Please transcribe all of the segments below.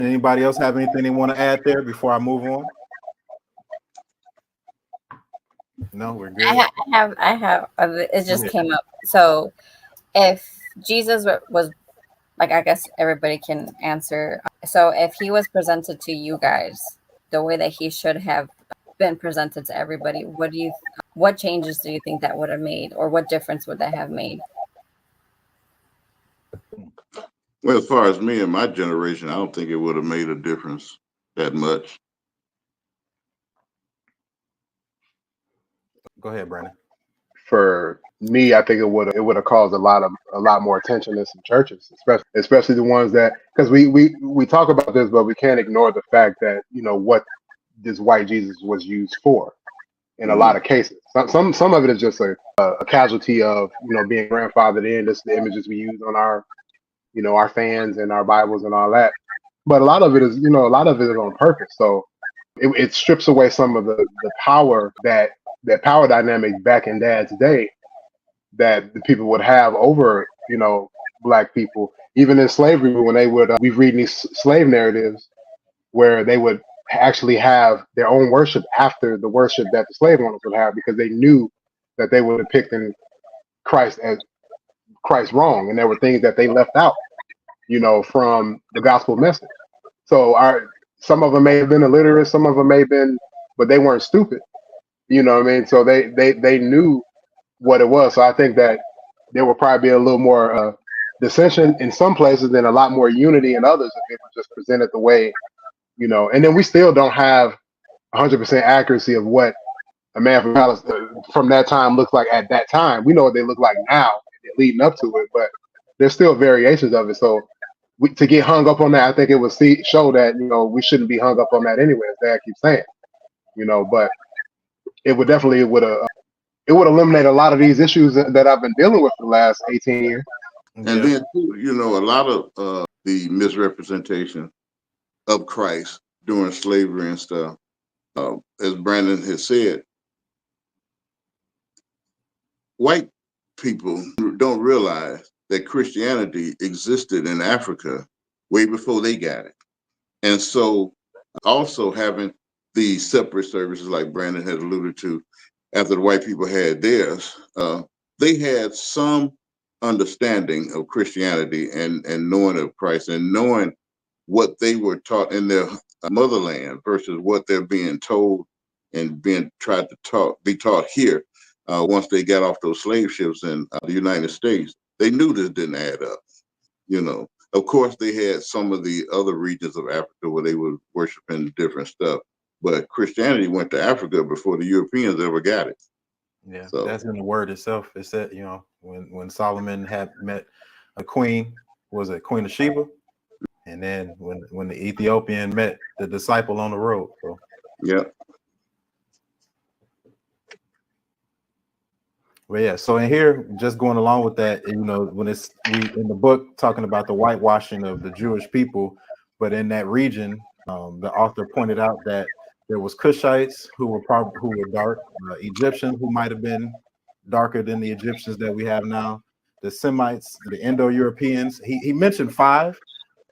Anybody else have anything they want to add there before I move on? No, we're good. I have. It just came up. So, if Jesus was, like, I guess everybody can answer. So, if he was presented to you guys the way that he should have been presented to everybody, what changes do you think that would have made, or what difference would that have made? Well, as far as me and my generation, I don't think it would have made a difference that much. Go ahead, Brandon. For me, I think it would have caused a lot more attention in some churches, especially the ones that, because we talk about this, but we can't ignore the fact that what this white Jesus was used for in a lot of cases. Some of it is just a casualty of being grandfathered in. This is the images we use on our our fans and our Bibles and all that. But a lot of it is on purpose. So it strips away some of the power that power dynamic back in Dad's day that the people would have over black people. Even in slavery, when they would we read these slave narratives where they would actually have their own worship after the worship that the slave owners would have, because they knew that they were depicting Christ as Christ wrong, and there were things that they left out, from the gospel message. So some of them may have been illiterate, some of them may have been, but they weren't stupid. You know what I mean? So they knew what it was. So I think that there will probably be a little more dissension in some places and a lot more unity in others if it was just presented the way, And then we still don't have 100% accuracy of what a man from Palestine from that time looked like at that time. We know what they look like now, leading up to it, but there's still variations of it. So to get hung up on that, I think it would show that we shouldn't be hung up on that anyway, as Dad keeps saying. But it would definitely it would eliminate a lot of these issues that I've been dealing with for the last 18 years. And then a lot of the misrepresentation of Christ during slavery and stuff, as Brandon has said, white people don't realize that Christianity existed in Africa way before they got it. And so also having the separate services like Brandon had alluded to, after the white people had theirs, they had some understanding of Christianity and knowing of Christ and knowing what they were taught in their motherland versus what they're being told and being tried to be taught here. Once they got off those slave ships in the United States, they knew this didn't add up. Of course, they had some of the other regions of Africa where they were worshiping different stuff, but Christianity went to Africa before the Europeans ever got it. Yeah, so that's in the word itself. It said, when Solomon had met a queen, was it Queen of Sheba? And then when the Ethiopian met the disciple on the road. So. Yeah. Well, yeah. So in here, just going along with that, when we in the book talking about the whitewashing of the Jewish people, but in that region, the author pointed out that there was Cushites who were dark, Egyptians who might have been darker than the Egyptians that we have now, the Semites, the Indo-Europeans. He mentioned 5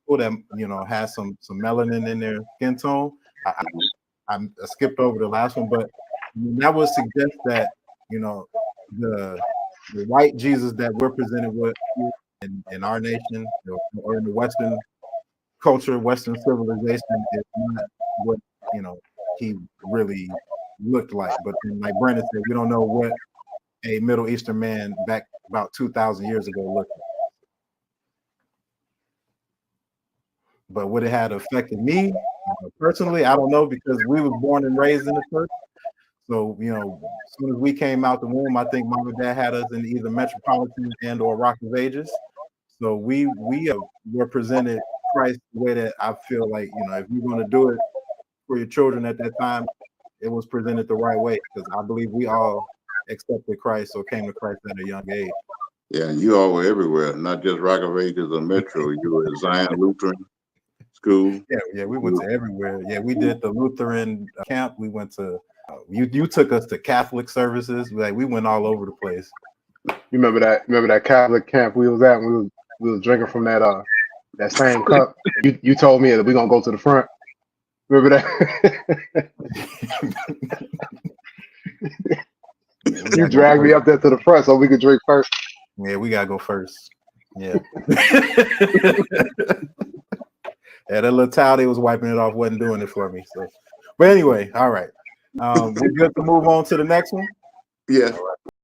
people that has some melanin in their skin tone. I skipped over the last one, but that would suggest that the white Jesus that we're presented with in our nation or in the Western culture, Western civilization, is not what he really looked like. But then, like Brandon said, we don't know what a Middle Eastern man back about 2,000 years ago looked like. But would it have affected me personally? I don't know, because we were born and raised in the church. So, as soon as we came out the womb, I think Mom and Dad had us in either Metropolitan and or Rock of Ages. So we were presented Christ the way that I feel like, if you're going to do it for your children at that time, it was presented the right way, because I believe we all accepted Christ or came to Christ at a young age. Yeah, and you all were everywhere, not just Rock of Ages or Metro. You were at Zion Lutheran School. Yeah, we went to everywhere. Yeah, we did the Lutheran camp. We went to you took us to Catholic services. Like, we went all over the place. You remember that Catholic camp we was at when we was drinking from that that same cup. You told me that we're gonna go to the front. Remember that? You dragged me up there to the front so we could drink first. Yeah, we gotta go first. Yeah. Yeah, that little towel they was wiping it off wasn't doing it for me. So, but anyway, all right. We're good to move on to the next one. Yeah.